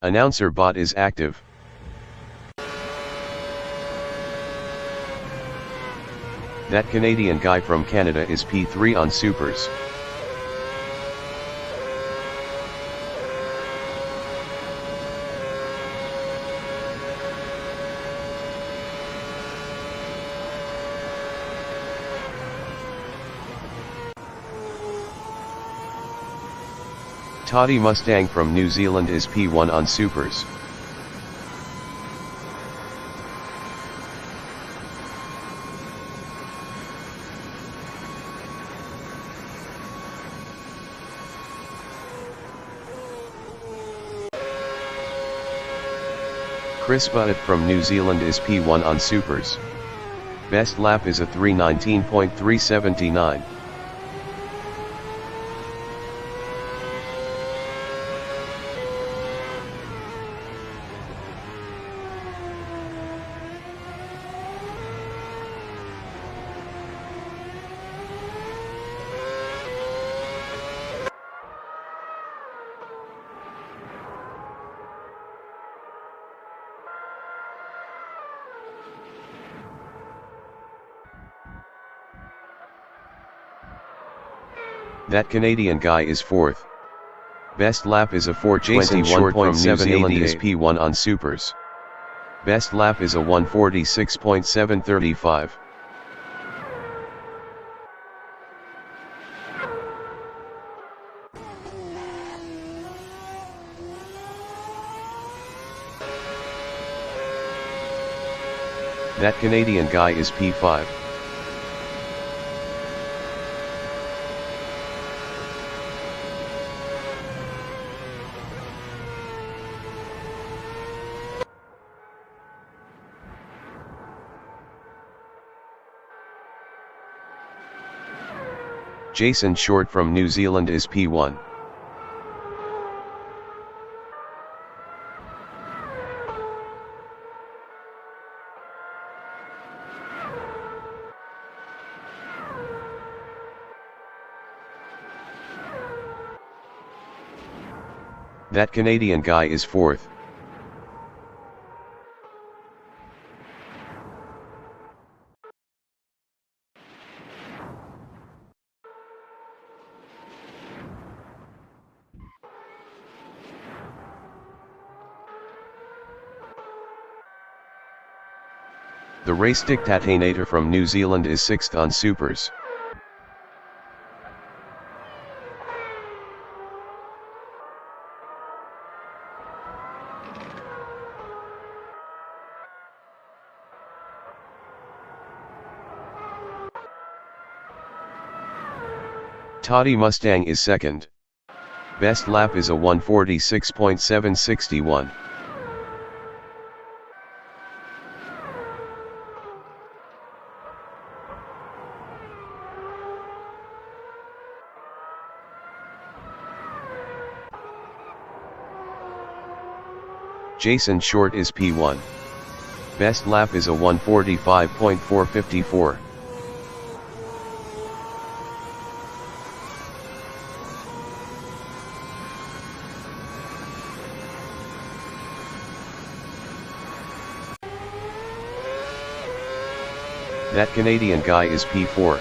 Announcer bot is active. That Canadian guy from Canada is P3 on Supers. Toddy Mustang from New Zealand is P1 on Supers. Chris Butt from New Zealand is P1 on Supers. Best lap is a 3:19.379. That Canadian guy is 4th. Best lap is a 4:21 from New Zealand is P1 on Supers. Best lap is a 1:46.735. That Canadian guy is P5. Jason Short from New Zealand is P1. That Canadian guy is 4th. The race dictator from New Zealand is 6th on Supers. Toddy Mustang is 2nd. Best lap is a 1:46.761. Jason Short is P1. Best lap is a 1:45.454. That Canadian guy is P4.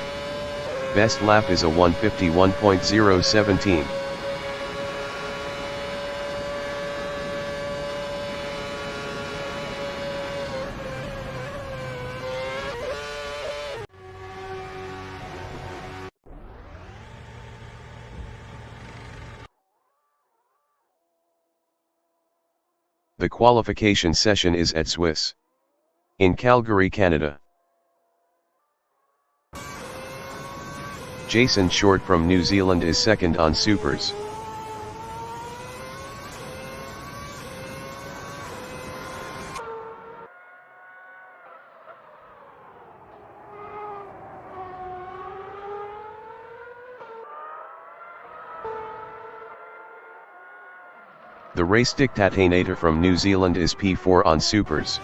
Best lap is a 1:51.017. The qualification session is at Swiss. In Calgary, Canada. Jason Short from New Zealand is 2nd on Supers. The race dictator from New Zealand is P4 on Supers.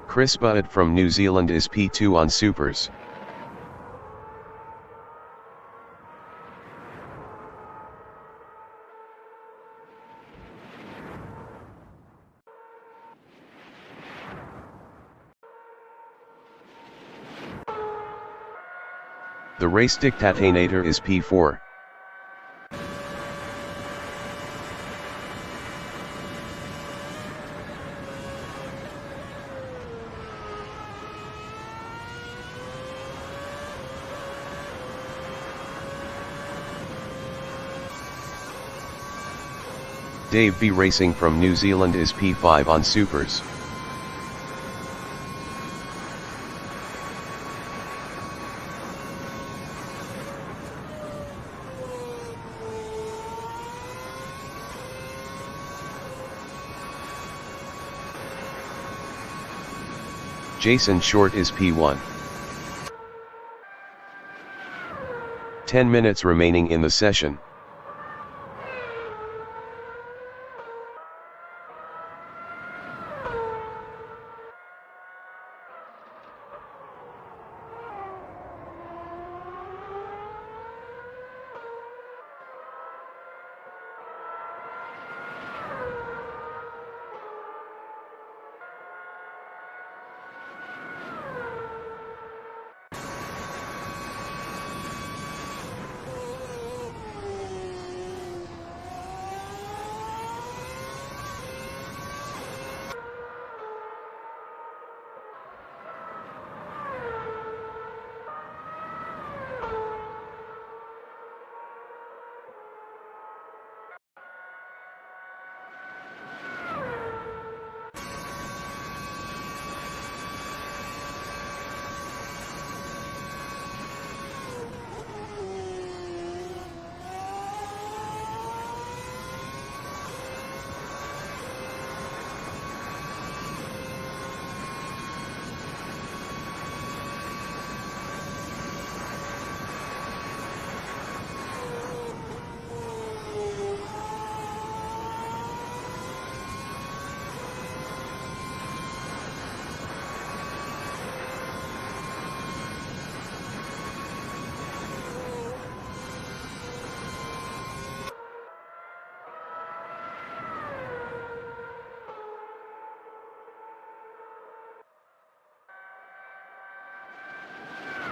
Chris Budd from New Zealand is P2 on Supers. The race dictatinator is P4. Dave B. Racing from New Zealand is P5 on Supers. Jason Short is P1. 10 minutes remaining in the session.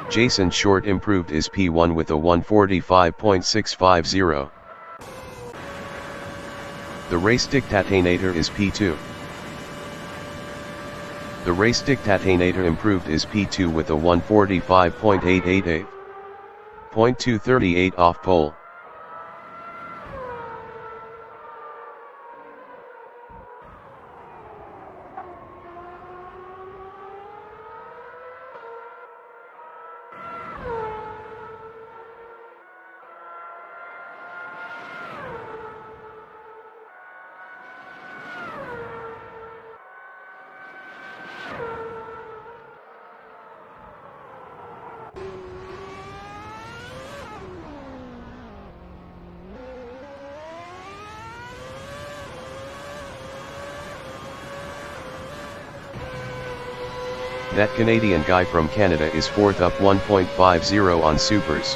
Jason Short improved is P1 with a 1:45.650. The race dictatinator is P2. The race dictatinator improved is P2 with a 1:45.888. 0.238 off pole. That Canadian guy from Canada is fourth up 1.50 on Supers.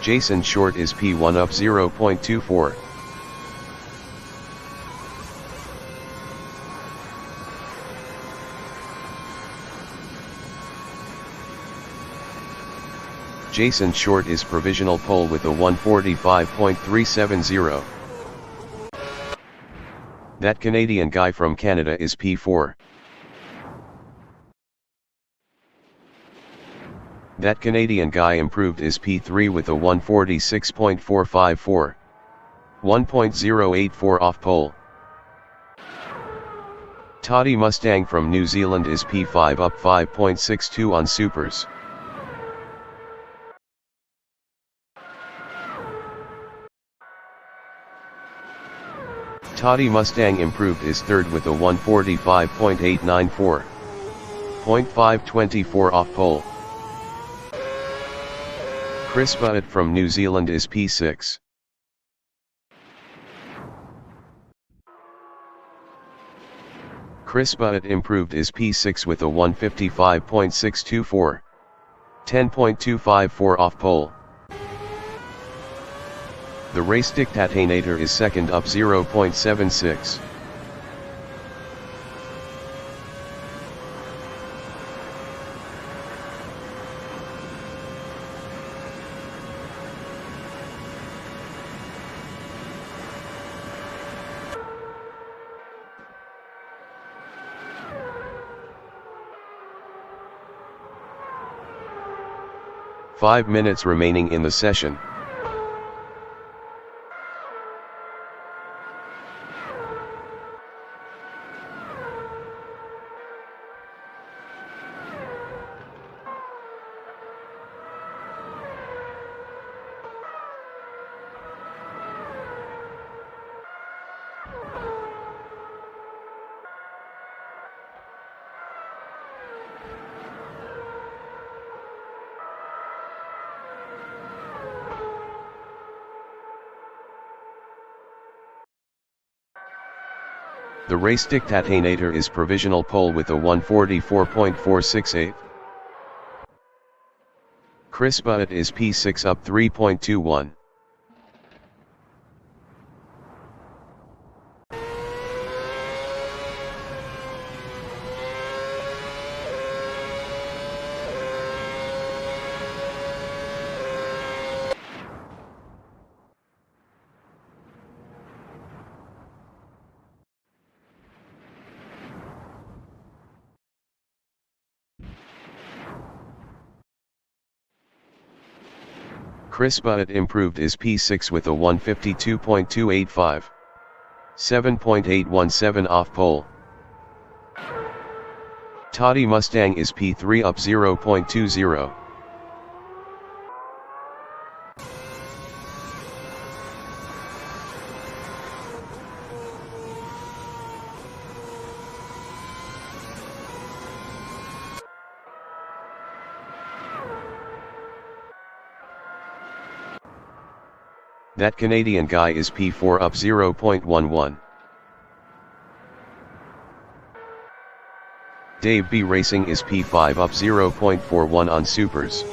Jason Short is P1 up 0.24. Jason Short is provisional pole with a 1:45.370. That Canadian guy from Canada is P4. That Canadian guy improved is P3 with a 1:46.454. 1.084 off pole. Toddy Mustang from New Zealand is P5 up 5.62 on Supers. Toddy Mustang improved is third with a 145.894. 0.524 off pole. Chris Butt from New Zealand is P6. Chris Butt improved is P6 with a 155.624. 10.254 off pole. The race dictator is second up 0.76. Five minutes remaining in the session. The race dictator is provisional pole with a 144.468. Chris Butt is P6 up 3.21. Chris Butt improved is P6 with a 152.285. 7.817 off pole. Toddy Mustang is P3 up 0.20. That Canadian guy is P4 up 0.11. Dave B Racing is P5 up 0.41 on Supers.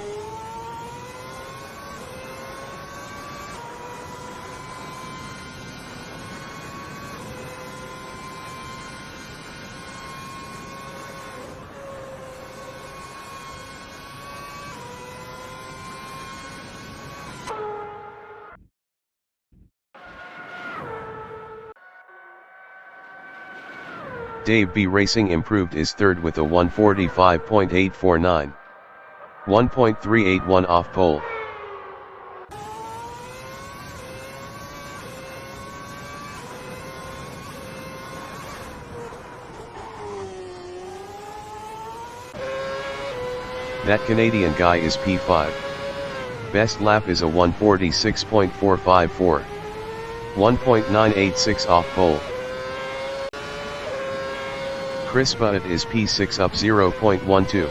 Dave B Racing improved is third with a 145.849. 1.381 off pole. That Canadian guy is P5. Best lap is a 146.454. 1.986 off pole. Chris Butt is P6 up 0.12.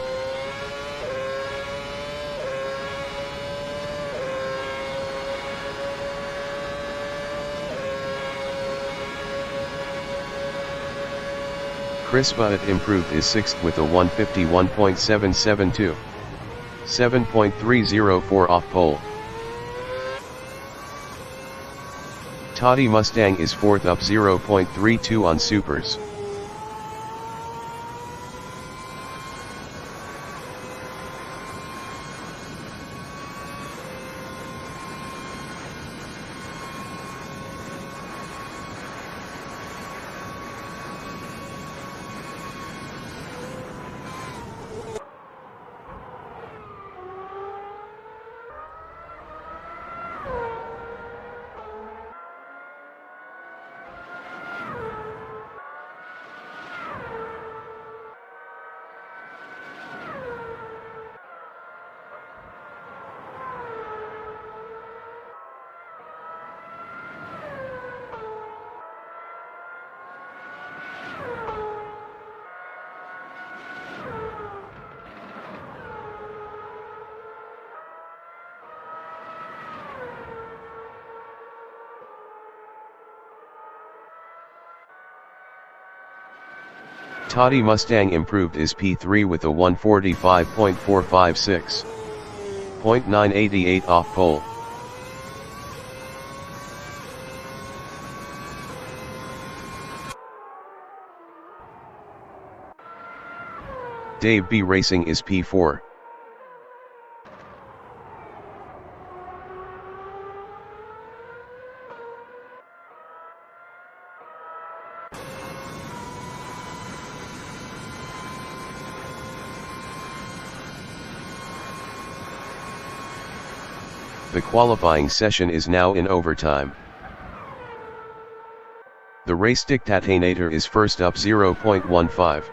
Chris Butt improved is 6th with a 151.772. 7.304 off pole. Toddy Mustang is 4th up 0.32 on Supers. Toddy Mustang improved is P3 with a 145.456. 0.988 off pole. Dave B Racing is P4. The qualifying session is now in overtime. The race dictator is first up 0.15.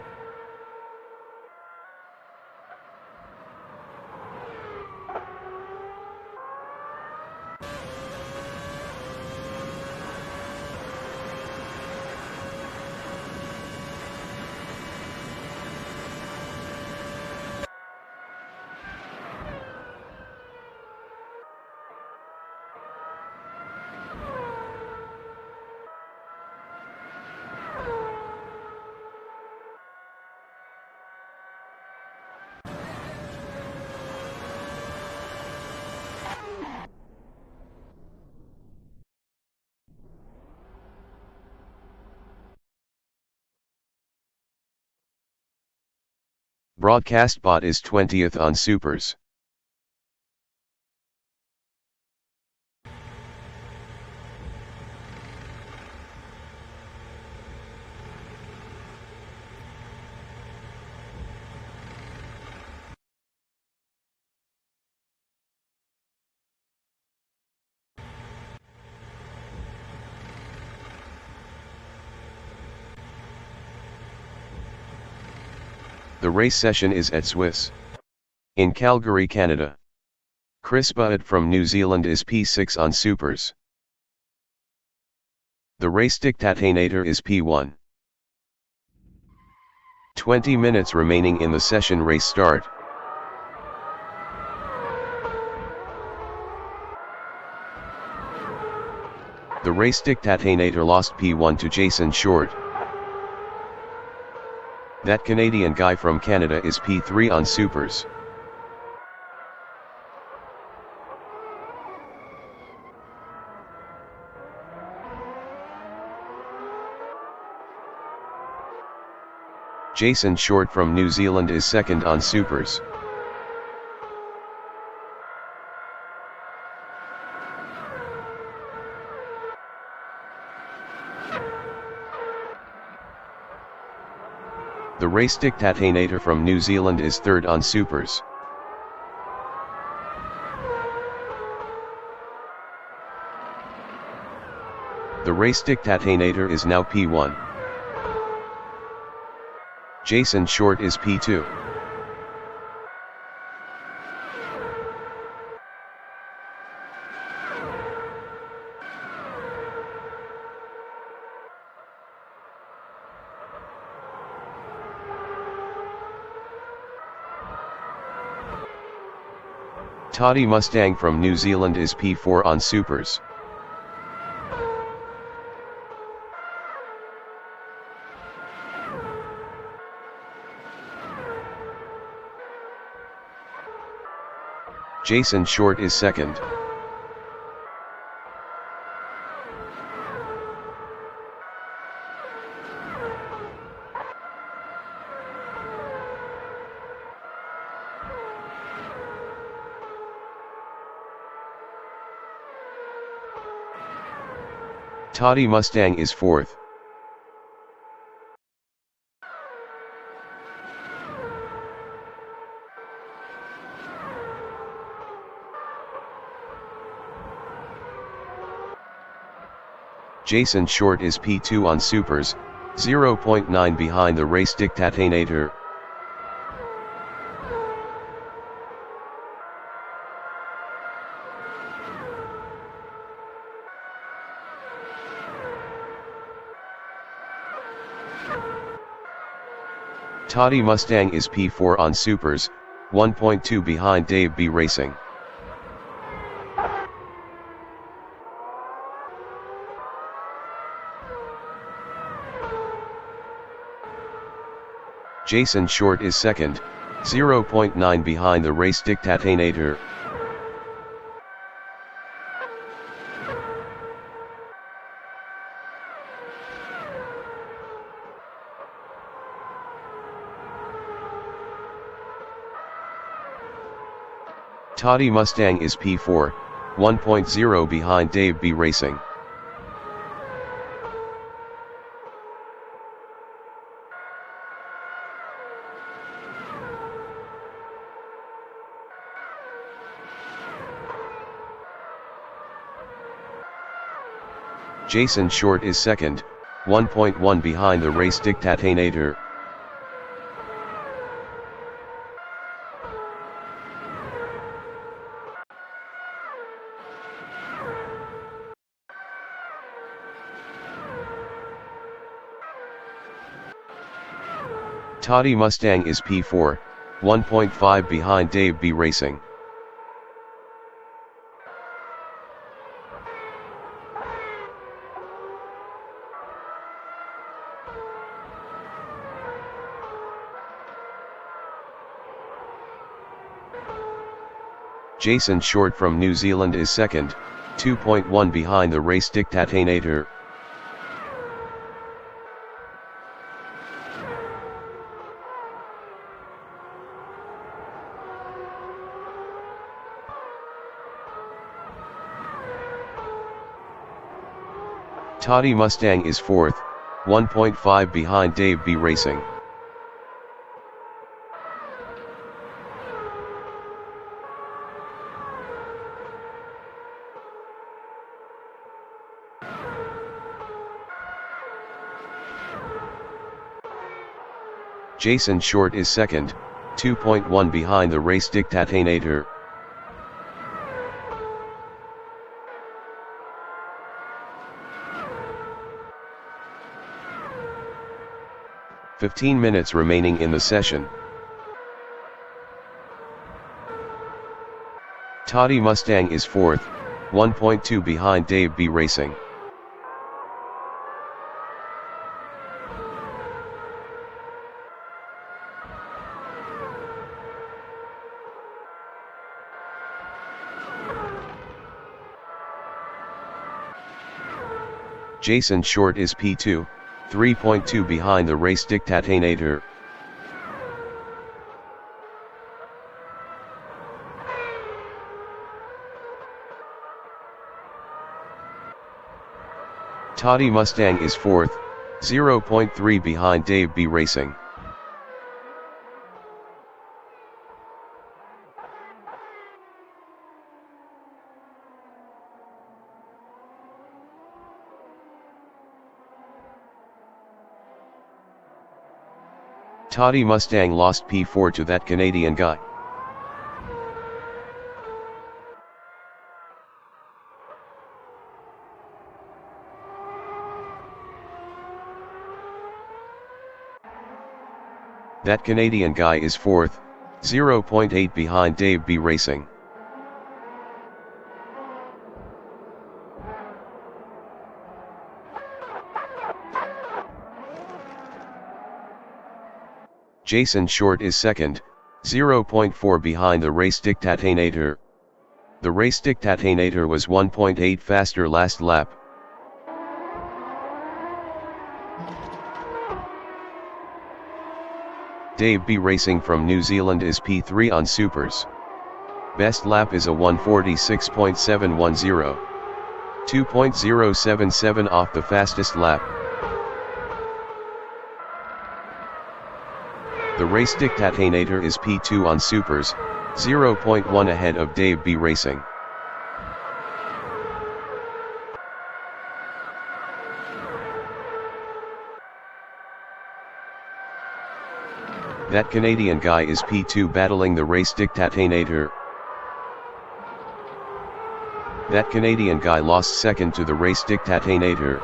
Broadcast bot is 20th on Supers. The race session is at Swiss. In Calgary, Canada. Chris Butt from New Zealand is P6 on Supers. The race dictator is P1. 20 minutes remaining in the session. Race start. The race dictator lost P1 to Jason Short. That Canadian guy from Canada is P3 on Supers. Jason Short from New Zealand is second on Supers. The race dictator from New Zealand is third on Supers. The race dictator is now P1. Jason Short is P2. Toddy Mustang from New Zealand is P4 on Supers. Jason Short is second. Toddy Mustang is fourth. Jason Short is P2 on Supers, 0.9 behind the race dictator. Toddy Mustang is P4 on Supers, 1.2 behind Dave B Racing. Jason Short is second, 0.9 behind the race dictator. Toddy Mustang is P4, 1.0 behind Dave B Racing. Jason Short is second, 1.1 behind the race dictator. Toddy Mustang is P4, 1.5 behind Dave B Racing. Jason Short from New Zealand is second, 2.1 behind the race dictator. Toddy Mustang is fourth, 1.5 behind Dave B Racing. Jason Short is second, 2.1 behind the race dictator. "15 minutes remaining in the session. Toddy Mustang is fourth, 1.2 behind Dave B Racing. Jason Short is P2, 3.2 behind the race dictator. Toddy Mustang is fourth, 0.3 behind Dave B Racing. Toddy Mustang lost P4 to that Canadian guy. That Canadian guy is fourth, 0.8 behind Dave B Racing. Jason Short is second, 0.4 behind the race dictator. The race dictator was 1.8 faster last lap. Dave B Racing from New Zealand is P3 on Supers. Best lap is a 146.710. 2.077 off the fastest lap. The race dictator is P2 on Supers, 0.1 ahead of Dave B Racing. That Canadian guy is P2 battling the race dictator. That Canadian guy lost second to the race dictator.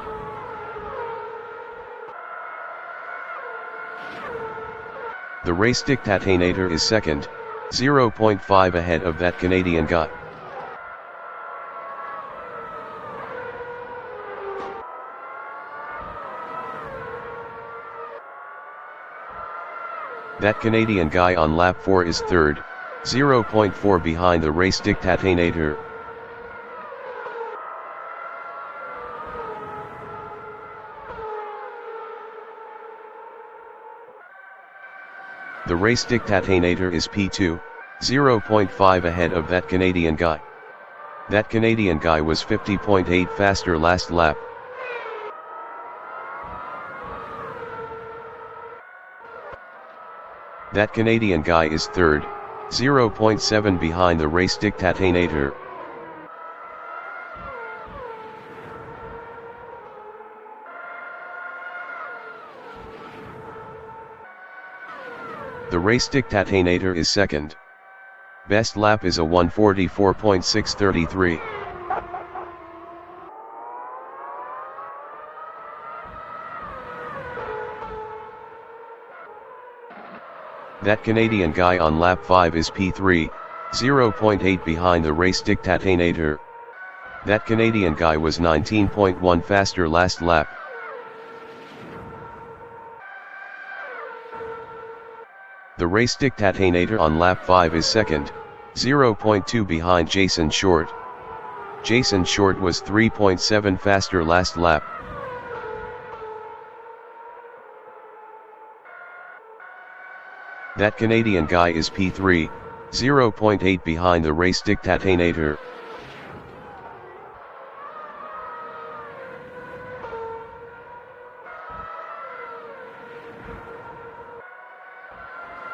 The race dictator is second, 0.5 ahead of that Canadian guy. That Canadian guy on lap 4 is third, 0.4 behind the race dictatinator. The race dictatinator is P2, 0.5 ahead of that Canadian guy. That Canadian guy was 50.8 faster last lap. That Canadian guy is third, 0.7 behind the race dictatinator. The race dictatinator is second. Best lap is a 1:44.633. That Canadian guy on lap 5 is P3, 0.8 behind the race dictatinator. That Canadian guy was 19.1 faster last lap. The race dictatinator on lap 5 is second, 0.2 behind Jason Short. Jason Short was 3.7 faster last lap. That Canadian guy is P3, 0.8 behind the race dictatinator.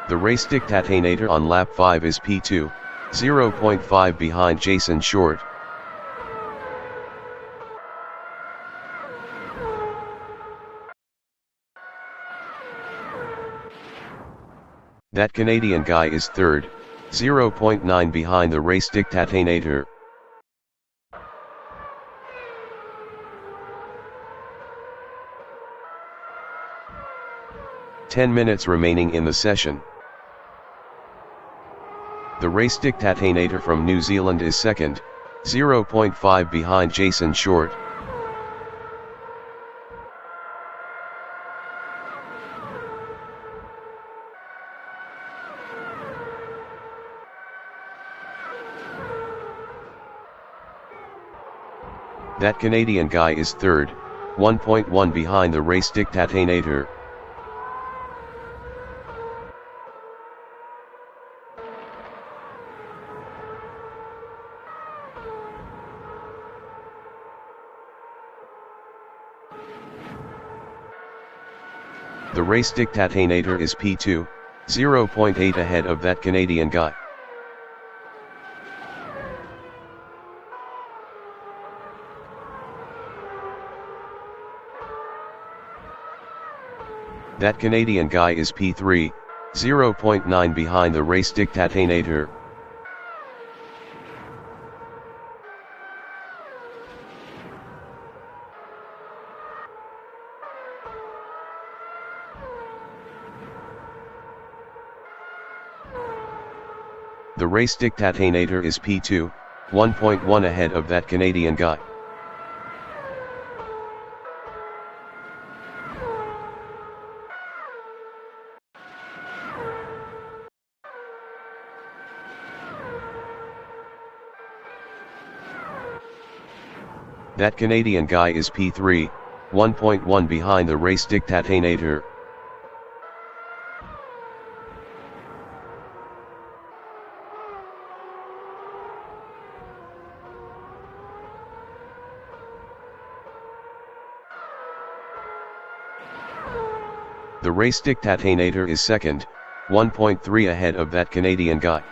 The race dictatinator on lap 5 is P2, 0.5 behind Jason Short. That Canadian guy is third, 0.9 behind the race dictatinator. "10 minutes remaining in the session. The race dictatinator from New Zealand is second, 0.5 behind Jason Short. That Canadian guy is third, 1.1 behind the race dictatinator. The race dictatinator is P2, 0.8 ahead of that Canadian guy. That Canadian guy is P3, 0.9 behind the race dictatinator. The race dictatinator is P2, 1.1 ahead of that Canadian guy. That Canadian guy is P3, 1.1 behind the race dictatinator. The race dictatinator is second, 1.3 ahead of that Canadian guy.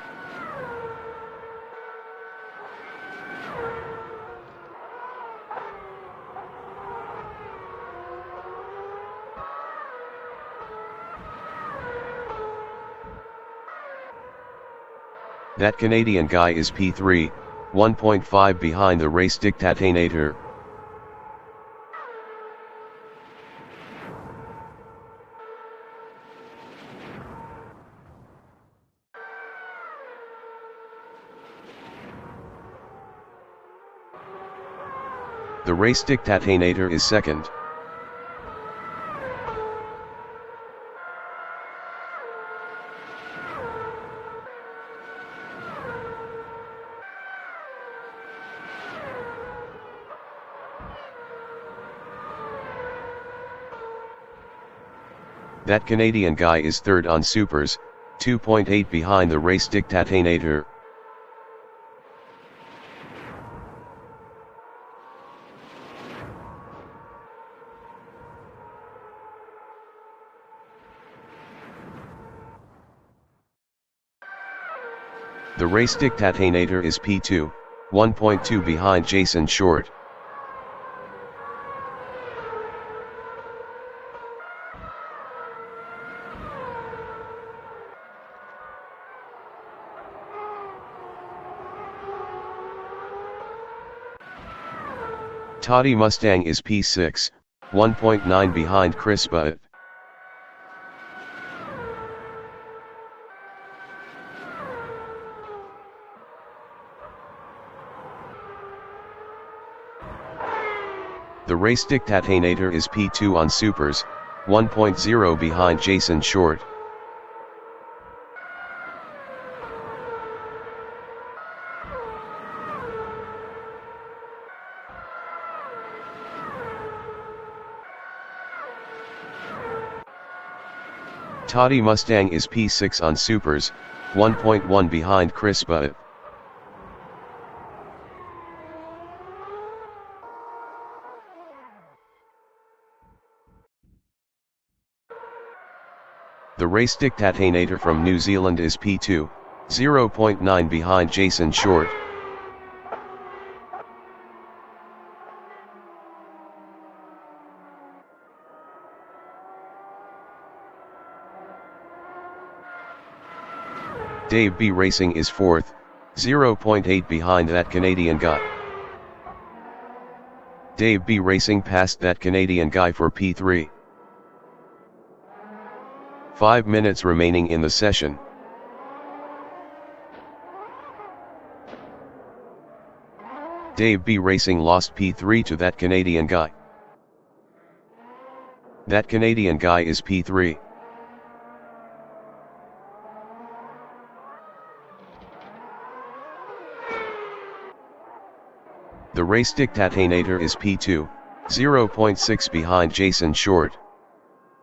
That Canadian guy is P3, 1.5 behind the race dictatinator. The race dictatinator is second. That Canadian guy is third on supers, 2.8 behind the race dictator. The race dictator is P2, 1.2 behind Jason Short. Toddy Mustang is P6, 1.9 behind Chris Butt. The race dictator is P2 on supers, 1.0 behind Jason Short. Toddy Mustang is P6 on supers, 1.1 behind Chris Butt. The race dictator from New Zealand is P2, 0.9 behind Jason Short. Dave B Racing is fourth, 0.8 behind that Canadian guy. Dave B Racing passed that Canadian guy for P3. 5 minutes remaining in the session. Dave B Racing lost P3 to that Canadian guy. That Canadian guy is P3. The race dictator is P2, 0.6 behind Jason Short.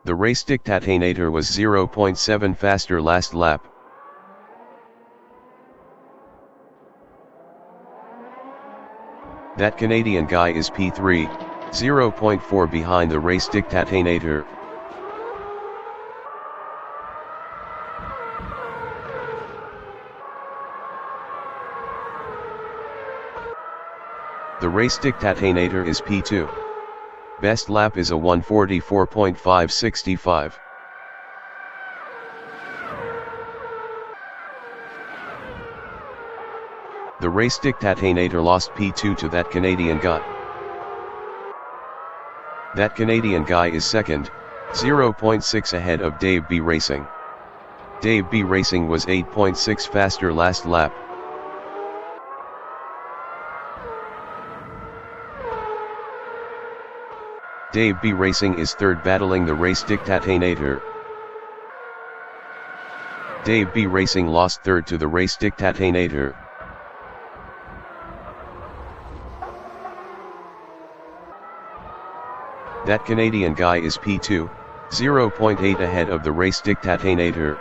The race dictator was 0.7 faster last lap. That Canadian guy is P3, 0.4 behind the race dictator. The race dictator is P2. Best lap is a 1:44.565. The race dictator lost P2 to that Canadian guy. That Canadian guy is second, 0.6 ahead of Dave B Racing. Dave B Racing was 8.6 faster last lap. Dave B Racing is third battling the race dictator. Dave B Racing lost third to the race dictator. That Canadian guy is P2, 0.8 ahead of the race dictator.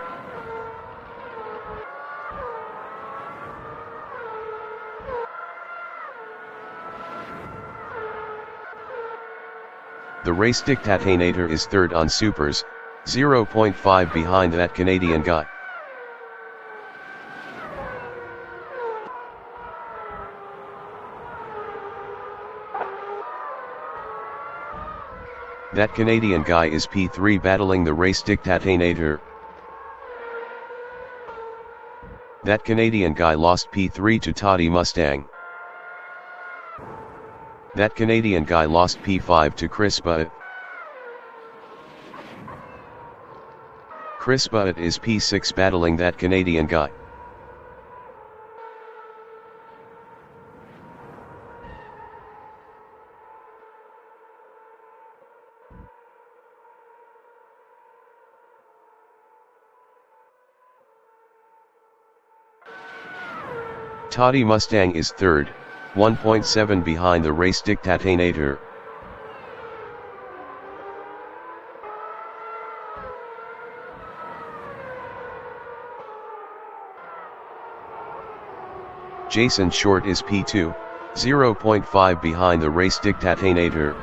The race dictator is third on supers, 0.5 behind that Canadian guy. That Canadian guy is P3 battling the race dictator. That Canadian guy lost P3 to Toddy Mustang. That Canadian guy lost P5 to Chris Butt. Chris Butt is P6 battling that Canadian guy. Toddy Mustang is third, 1.7 behind the race dictator. Jason Short is P2, 0.5 behind the race dictator.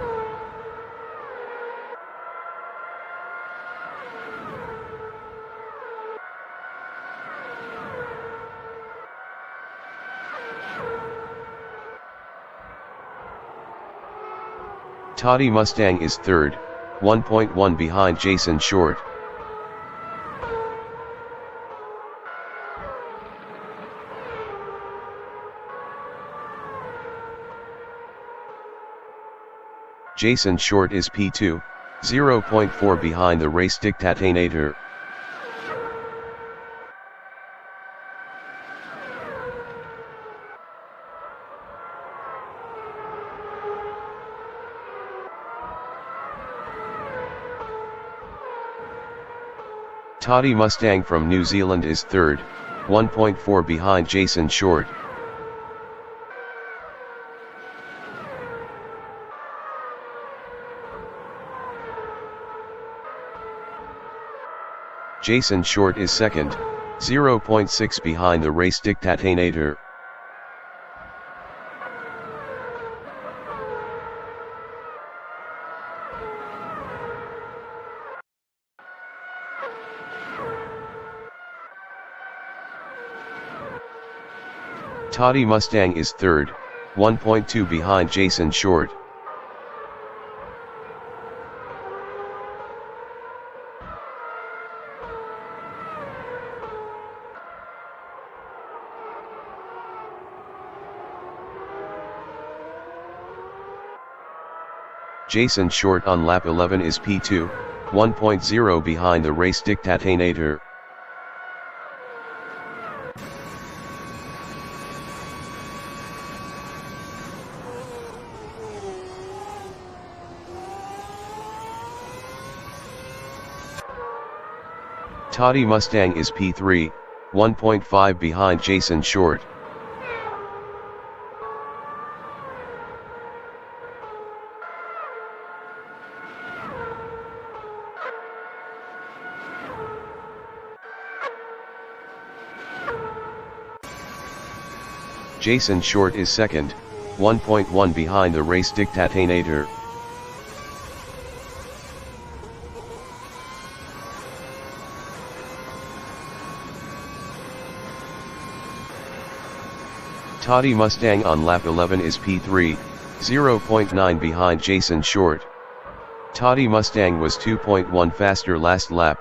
Toddy Mustang is third, 1.1 behind Jason Short. Jason Short is P2, 0.4 behind the race dictator. Toddy Mustang from New Zealand is third, 1.4 behind Jason Short. Jason Short is second, 0.6 behind the race dictator. Toddy Mustang is third, 1.2 behind Jason Short. Jason Short on lap 11 is P2, 1.0 behind the race dictator. Toddy Mustang is P3, 1.5 behind Jason Short. Jason Short is second, 1.1 behind the race dictator. Toddy Mustang on lap 11 is P3, 0.9 behind Jason Short. Toddy Mustang was 2.1 faster last lap.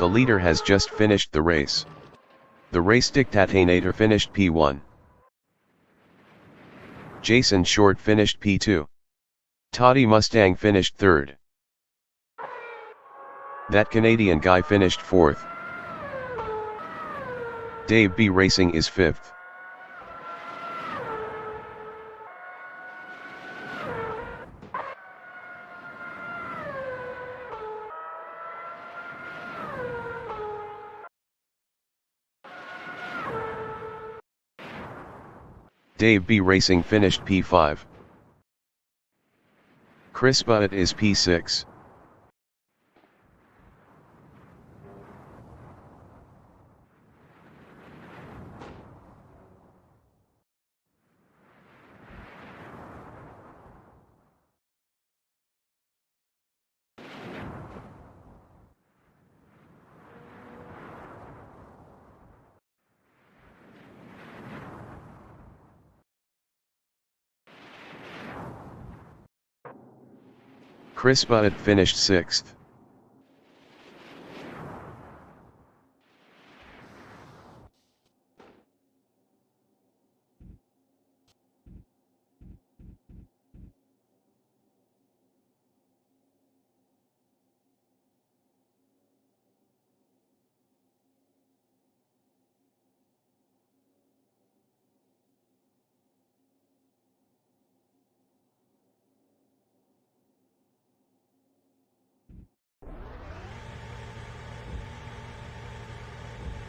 The leader has just finished the race. The race dictator finished P1. Jason Short finished P2. Toddy Mustang finished third. That Canadian guy finished fourth. Dave B Racing is fifth. Dave B Racing finished P5. Chris Butt is P6. Chris Butt finished sixth.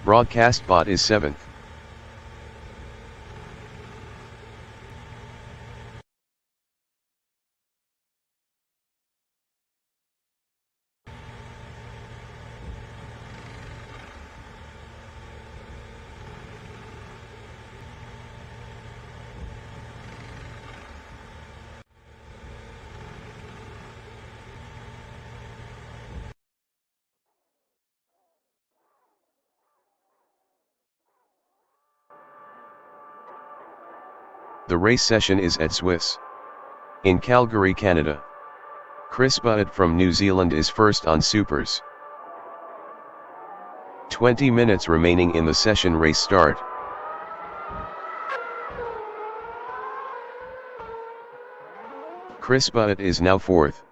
Broadcast bot is 7th. The race session is at Swiss. In Calgary, Canada. Chris Butt from New Zealand is first on supers. 20 minutes remaining in the session. Race start. Chris Butt is now fourth.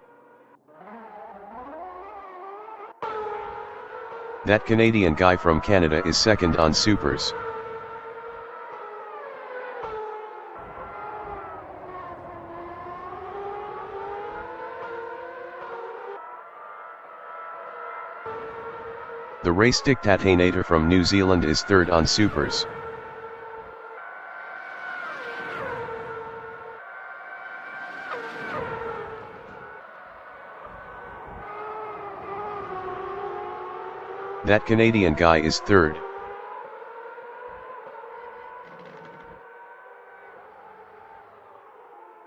That Canadian guy from Canada is second on supers. The race dictator from New Zealand is third on supers. That Canadian guy is third.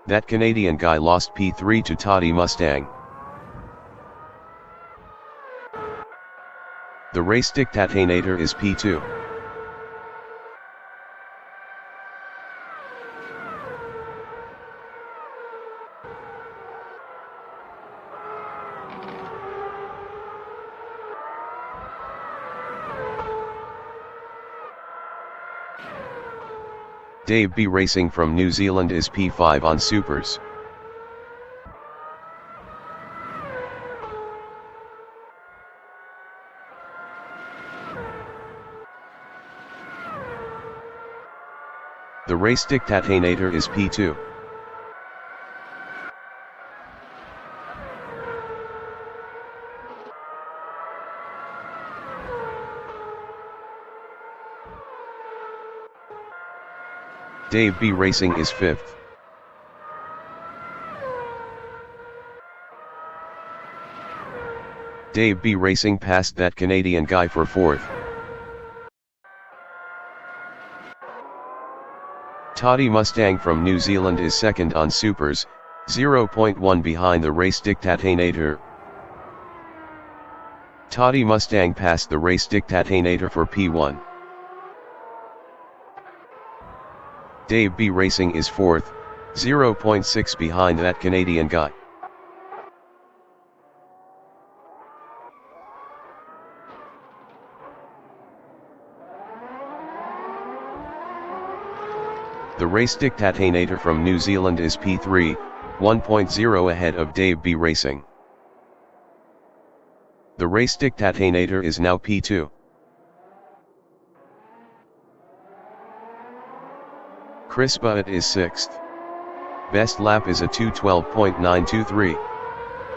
That Canadian guy lost P3 to Toddy Mustang. The race dictator is P2. Dave B Racing from New Zealand is P5 on supers. The race dictator is P2. Dave B Racing is fifth. Dave B Racing passed that Canadian guy for fourth. Toddy Mustang from New Zealand is second on supers, 0.1 behind the race dictator. Toddy Mustang passed the race dictator for P1. Dave B Racing is fourth, 0.6 behind that Canadian guy. The race dictator from New Zealand is P3, 1.0 ahead of Dave B Racing. The race dictator is now P2. Chris Butt is sixth. Best lap is a 2:12.923.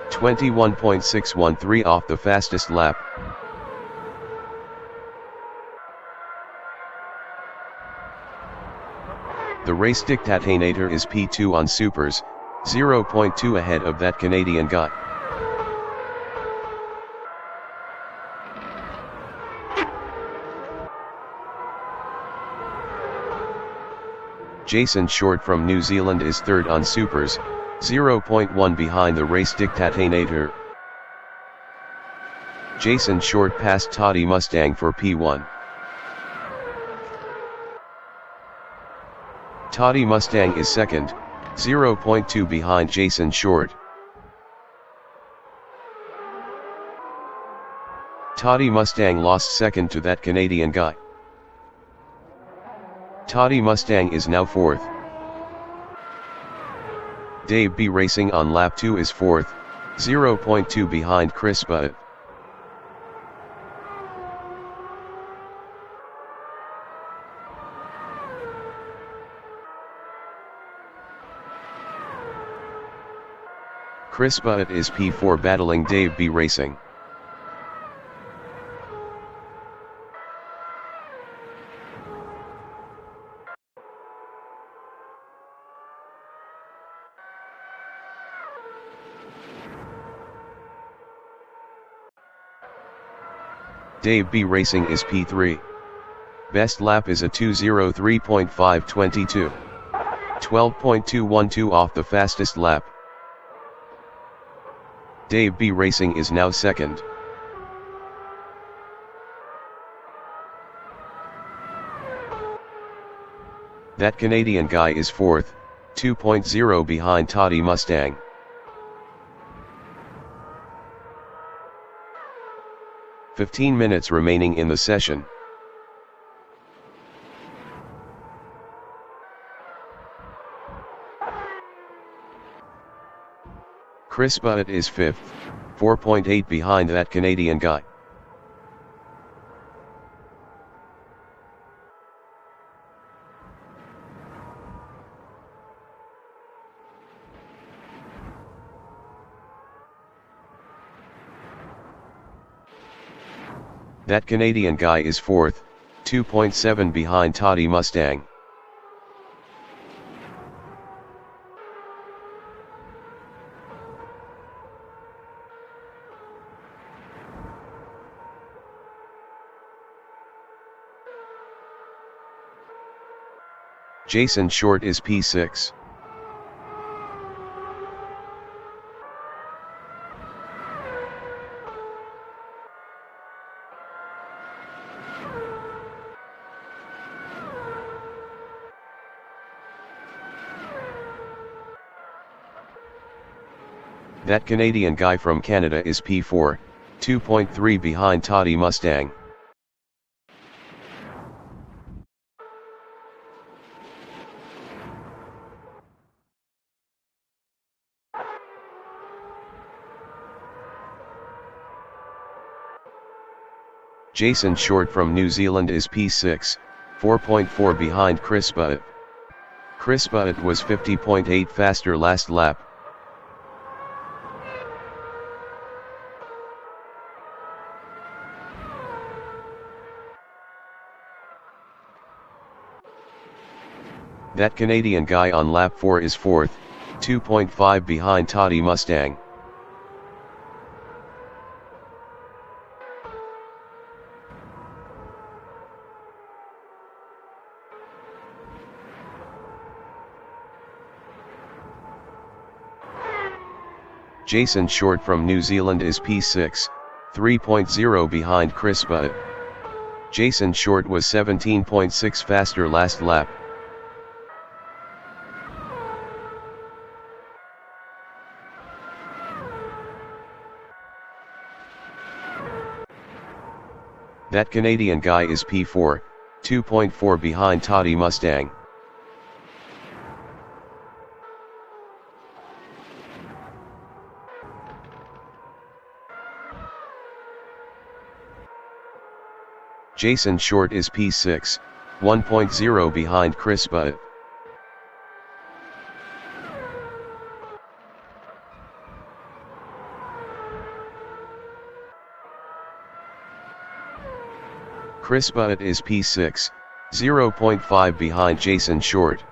21.613 off the fastest lap. The race dictator is P2 on supers, 0.2 ahead of that Canadian guy. Jason Short from New Zealand is third on supers, 0.1 behind the race dictator. Jason Short passed Toddy Mustang for P1. Toddy Mustang is second, 0.2 behind Jason Short. Toddy Mustang lost second to that Canadian guy. Toddy Mustang is now fourth. Dave B Racing on lap 2 is fourth, 0.2 behind Chris Butt. Chris Butt is P4 battling Dave B Racing. Dave B Racing is P3. Best lap is a 2:03.522. 12.212 off the fastest lap. Dave B Racing is now second. That Canadian guy is fourth, 2.0 behind Toddy Mustang. "15 minutes remaining in the session. Chris Butt is fifth, 4.8 behind that Canadian guy. That Canadian guy is fourth, 2.7 behind Toddy Mustang. Jason Short is P6. That Canadian guy from Canada is P4, 2.3 behind Toddy Mustang. Jason Short from New Zealand is P6, 4.4 behind Chris Butt. Chris Butt was 50.8 faster last lap. That Canadian guy on lap 4 is fourth, 2.5 behind Toddy Mustang. Jason Short from New Zealand is P6, 3.0 behind Chris Butt. Jason Short was 17.6 faster last lap. That Canadian guy is P4, 2.4 behind Toddy Mustang. Jason Short is P6, 1.0 behind Chris Butt. Chris Butt is P6, 0.5 behind Jason Short.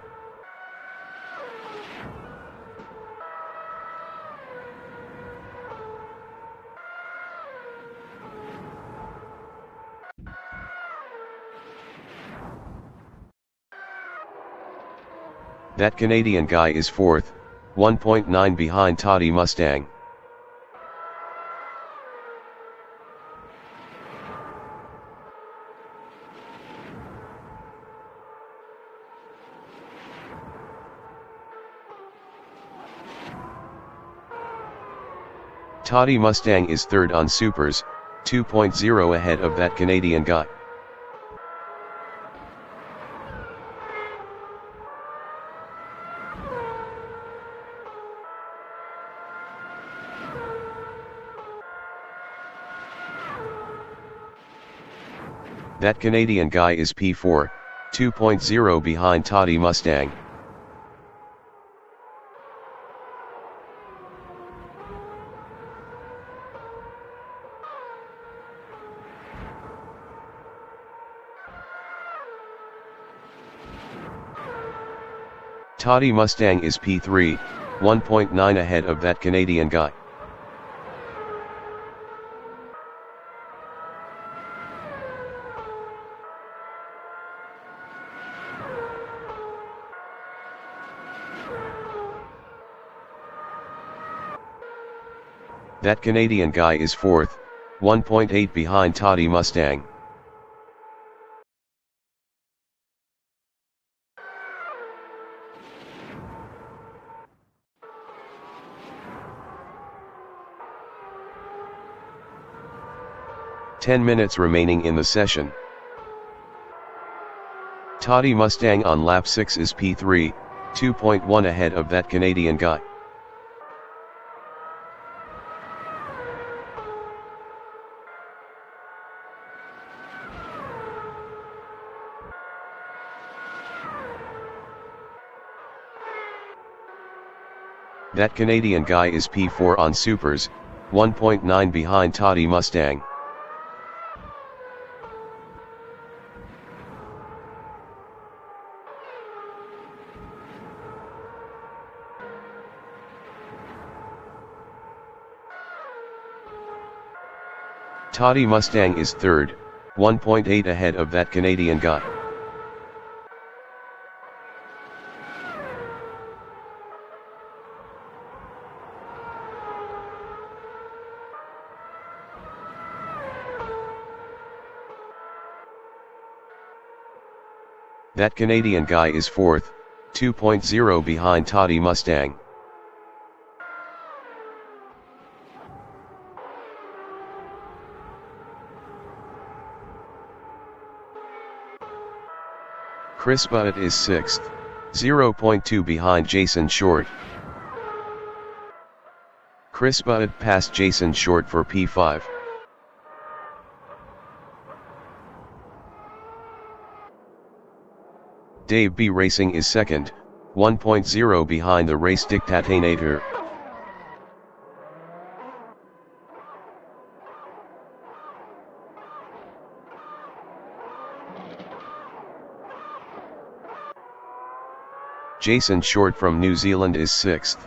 That Canadian guy is fourth, 1.9 behind Toddy Mustang. Toddy Mustang is third on Supers, 2.0 ahead of that Canadian guy. That Canadian guy is P4, 2.0 behind Toddy Mustang. Toddy Mustang is P3, 1.9 ahead of that Canadian guy. That Canadian guy is 4th, 1.8 behind Toddy Mustang. "10 minutes remaining in the session. Toddy Mustang on lap 6 is P3, 2.1 ahead of that Canadian guy. That Canadian guy is P4 on supers, 1.9 behind Toddy Mustang. Toddy Mustang is 3rd, 1.8 ahead of that Canadian guy. That Canadian guy is 4th, 2.0 behind Toddy Mustang. Chris Butt is 6th, 0.2 behind Jason Short. Chris Butt passed Jason Short for P5. Dave B Racing is 2nd, 1.0 behind the race dictator. Jason Short from New Zealand is 6th,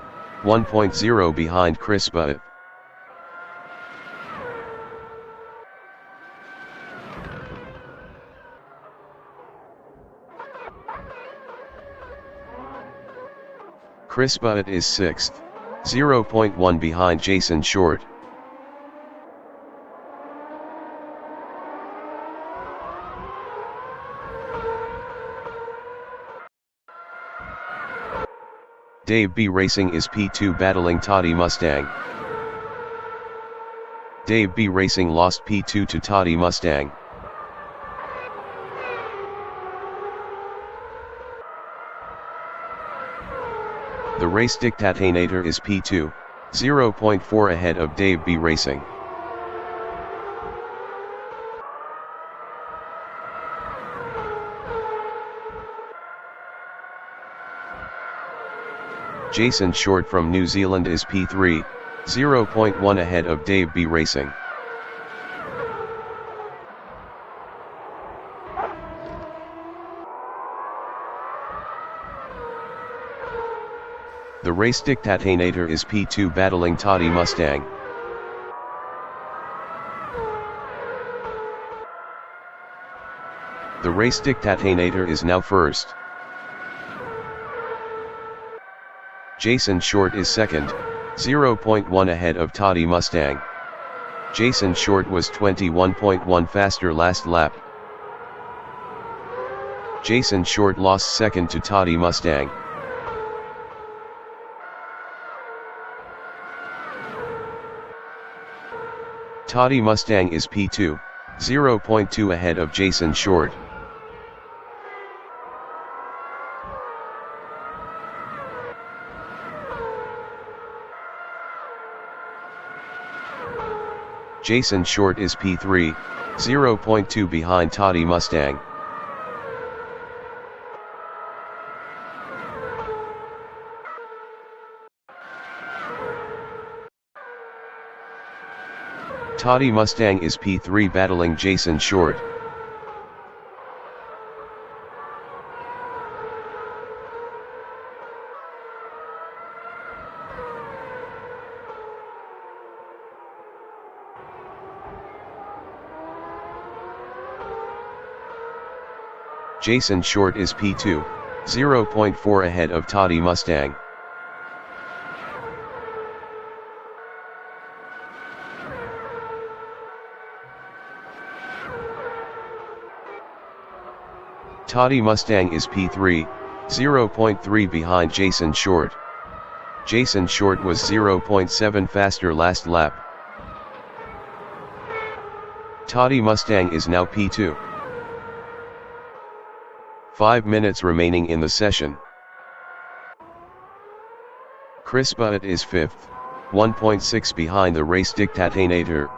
1.0 behind Chris Butt. Chris Butt is 6th, 0.1 behind Jason Short. Dave B Racing is P2 battling Toddy Mustang. Dave B Racing lost P2 to Toddy Mustang. The race dictator is P2, 0.4 ahead of Dave B Racing. Jason Short from New Zealand is P3, 0.1 ahead of Dave B Racing. The race dictator is P2 battling Toddy Mustang. The race dictator is now 1st. Jason Short is 2nd, 0.1 ahead of Toddy Mustang. Jason Short was 21.1 faster last lap. Jason Short lost 2nd to Toddy Mustang. Toddy Mustang is P2, 0.2 ahead of Jason Short. Jason Short is P3, 0.2 behind Toddy Mustang. Toddy Mustang is P3 battling Jason Short. Jason Short is P2, 0.4 ahead of Toddy Mustang. Toddy Mustang is P3, 0.3 behind Jason Short. Jason Short was 0.7 faster last lap. Toddy Mustang is now P2. 5 minutes remaining in the session. Chris Butt is 5th, 1.6 behind the race dictatinator.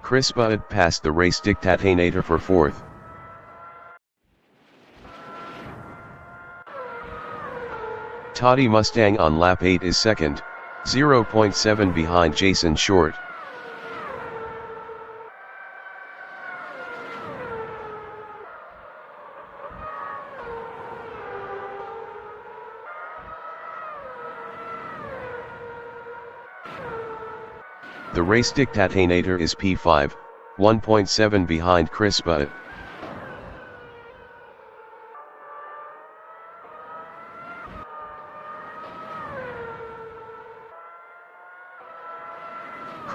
Chris Butt passed the race dictatinator for 4th. Toddy Mustang on lap 8 is 2nd, 0.7 behind Jason Short. The race dictatinator is P5, 1.7 behind Chris Butt.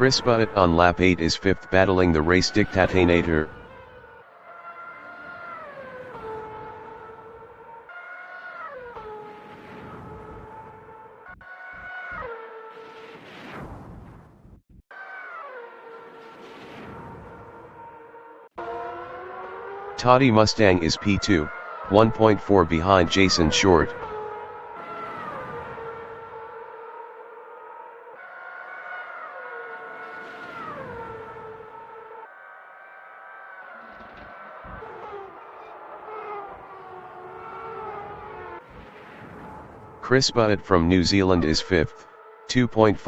Chris Butt on lap 8 is 5th, battling the race dictatinator. Toddy Mustang is P2, 1.4 behind Jason Short. Chris Butt from New Zealand is 5th, 2.5